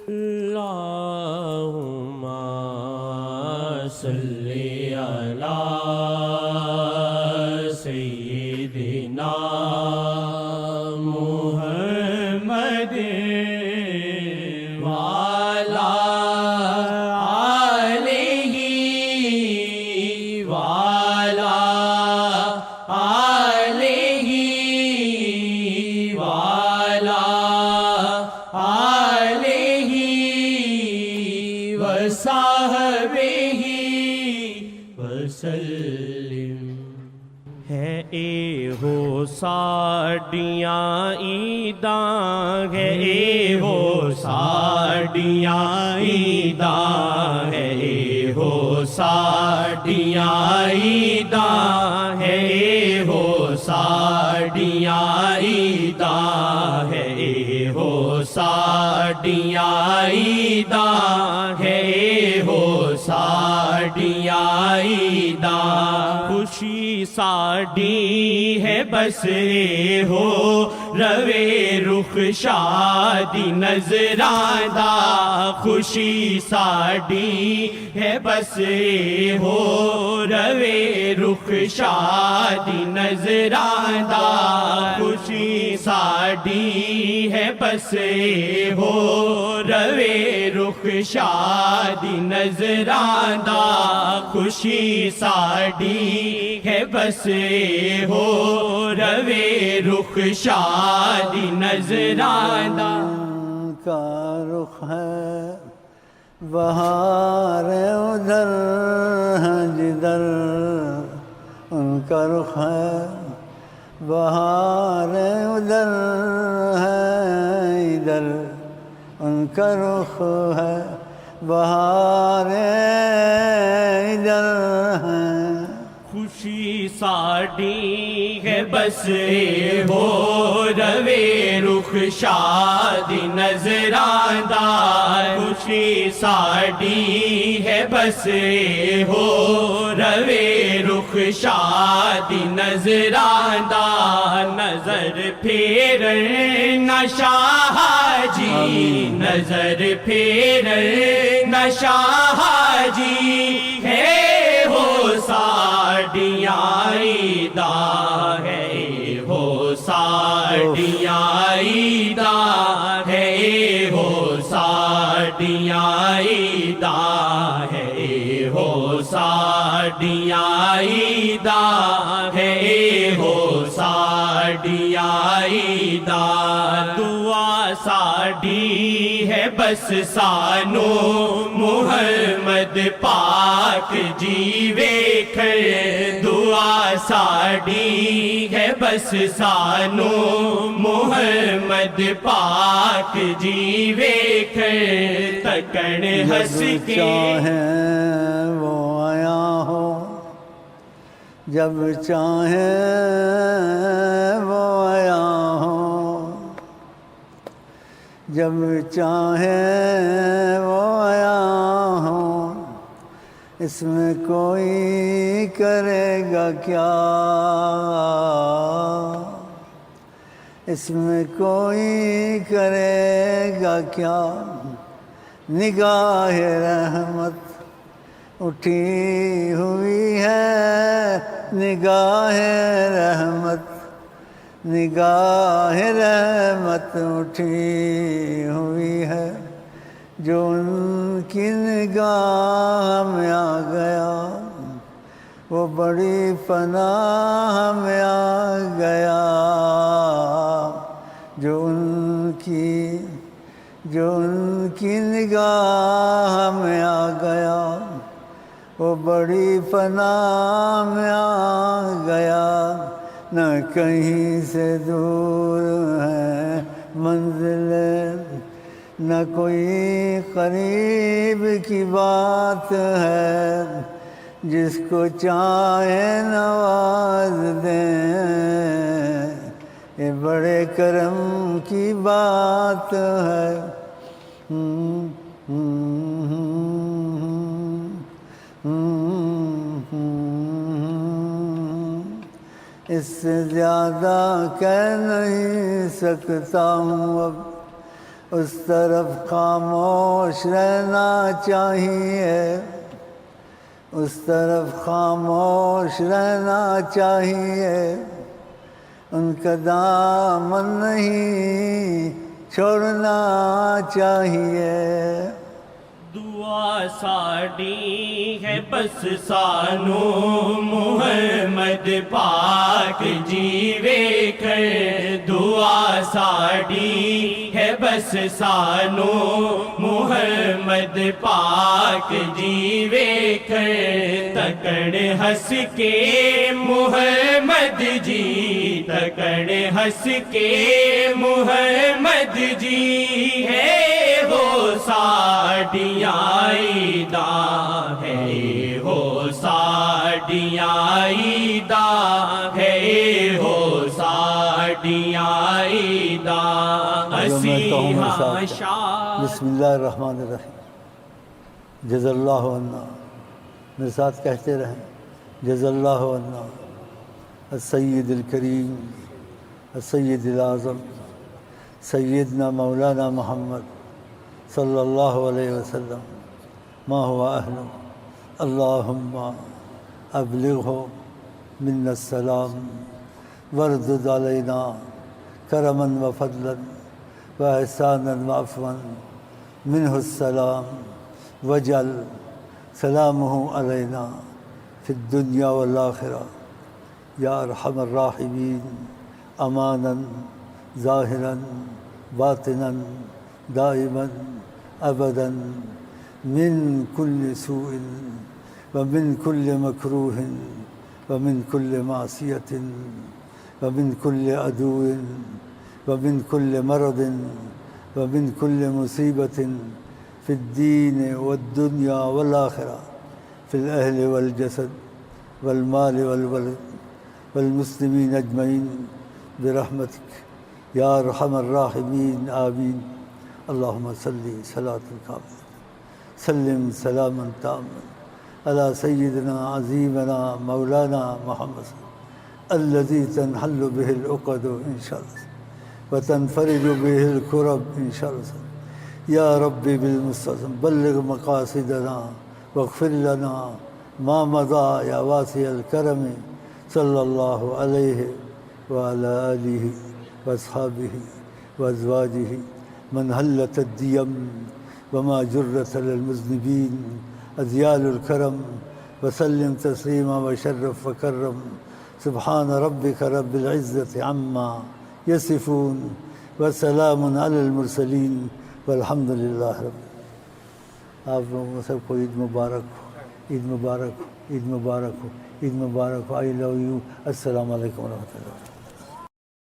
اللہم صلی علی سیدنا محمد وعلی آلہ وعلی آلہ وعلی آلہ وصحبہ وسلم۔ ہے اے ہو ساڈیاں عیداں، ہے اے ہو ساڈیاں عیداں، ہے اے ہو ساڈیاں عیداں، ہے اے ہو ساڈیاں عیداں، ہے اے ہو ساڈیاں عیداں، ہے اے ہو ساڈیاں عیداں۔ خوشی ساڈی ہے بس اے ہو روے رخ شادی نظراں دا، خوشی ساڈی ہے بس اے ہو روے رخ شادی نظراں دا، خوشی ساڈی ہے بس اے ہو روے رخ شادی نظراں دا، خوشی ساڈی ہے بس اے ہو روے رخ شادی نظراں دا۔ کا رخ ہے بہار ادھر ہے جدھر ان کا رخ ہے، بہار ادھر ہے ادھر ان کا رخ ہے، بہار ادھر ہے۔ خوشی ساڈی ہے بس اے ہو روے رخ شادی نظراں دا، خوشی ساڈی ہے بس اے ہو روے رخ شادی نظراں دا۔ نظر پھیرنا شاہ جی، نظر پھیرنا شاہ جی، ہے ہو ساڈیاں عیداں، ہے ہو ساڈیاں عیداں، ہے ہو ساڈیاں عیداں، ہے ہو ساڈیاں عیداں، ہے ہو ساڈیاں عیداں۔ دعا ساڈی ہے بس سانو محمد پاک جی ویکھن، دعا ساڈی ہے بس سانو محمد پاک جی ویکھن، تکن ہس کے چاہیں وہ آیا ہو، جب چاہیں وہ آیا ہو، جب چاہیں وہ آیا ہو، اس میں کوئی کرے گا کیا، اس میں کوئی کرے گا کیا، نگاہ رحمت اٹھی ہوئی ہے، نگاہ رحمت، نگاہ رحمت اٹھی ہوئی ہے، جو ان کی نگاہ میں آ گیا وہ بڑی پناہ میں آ گیا، جو ان کی نگاہ میں آ گیا وہ بڑی پناہ میں آ گیا، نہ کہیں سے دور ہے منزل، نہ کوئی قریب کی بات ہے، جس کو چاہے نواز دیں، یہ بڑے کرم کی بات ہے۔ اس سے زیادہ کہہ نہیں سکتا ہوں اب، اس طرف خاموش رہنا چاہیے، اس طرف خاموش رہنا چاہیے، ان کا دامن نہیں چھوڑنا چاہیے۔ دعا ساڈی ہے بس سانو محمد پاک جیوے کر، دعا ساڈی ہے بس سانو محمد پاک جیوے کر، تکڑ ہنس کے محمد جی، تکڑ ہنس کے محمد جی، ہے ہو ساڈیاں عیداں، ہے ہو ساڈیاں عیداں، ہے ہو ساڈیاں عیداں، اسی ہاں شاہ۔ بسم اللہ الرحمن الرحیم۔ جزا اللہ عنا، میرے ساتھ کہتے رہیں، جزا اللہ عنا السید الکریم السید الاعظم سیدنا مولانا محمد صلی اللہ علیہ وسلم ما هو اہلہ، اللہم ابلغہ منا السلام واردد علینا کرما وفضلا واحسانا وعفوا منہ السلام واجعل سلامہ علینا فی الدنیا والآخرہ یا ارحم الراحمین، امانا ظاہرا باطنا دائما ابدا من کل سوء ومن کل مکروہ ومن کل معصیت ومن کل عدو ومن کل مرض ومن کل مصیبت فی الدین والدنیا والآخرہ، فی الاہل والجسد والمال والولد والمسلمین اجمعین برحمتک یا ارحم الراحمین، آمین۔ اللہم صلی صلاۃ کاملۃ سلم سلاما تاما علی سیدنا عظیمنا مولانا محمد الذی تنحل به العقد ان شاء اللہ وتنفرج به الكرب ان شاء اللہ۔ یا رب بالمستعصم بلغ مقاصدنا واغفر لنا ما مضى یا واسع الکرم، صلی اللہ علیہ وعلى آلہ واصحابہ وازواجہ من حلت الدیم وما جرت للمذنبین اذیال الکرم، وسلم تسلیما وشرف وکرم، سبحان ربک رب العزة عما یصفون وسلام علی المرسلین والحمد للہ رب۔ آپ لوگوں سب کو عید مبارک ہو، عید مبارک ہو، عید مبارک ہو، عید مبارک ہو۔ آئی لو یو۔ السلام علیکم ورحمۃ اللہ۔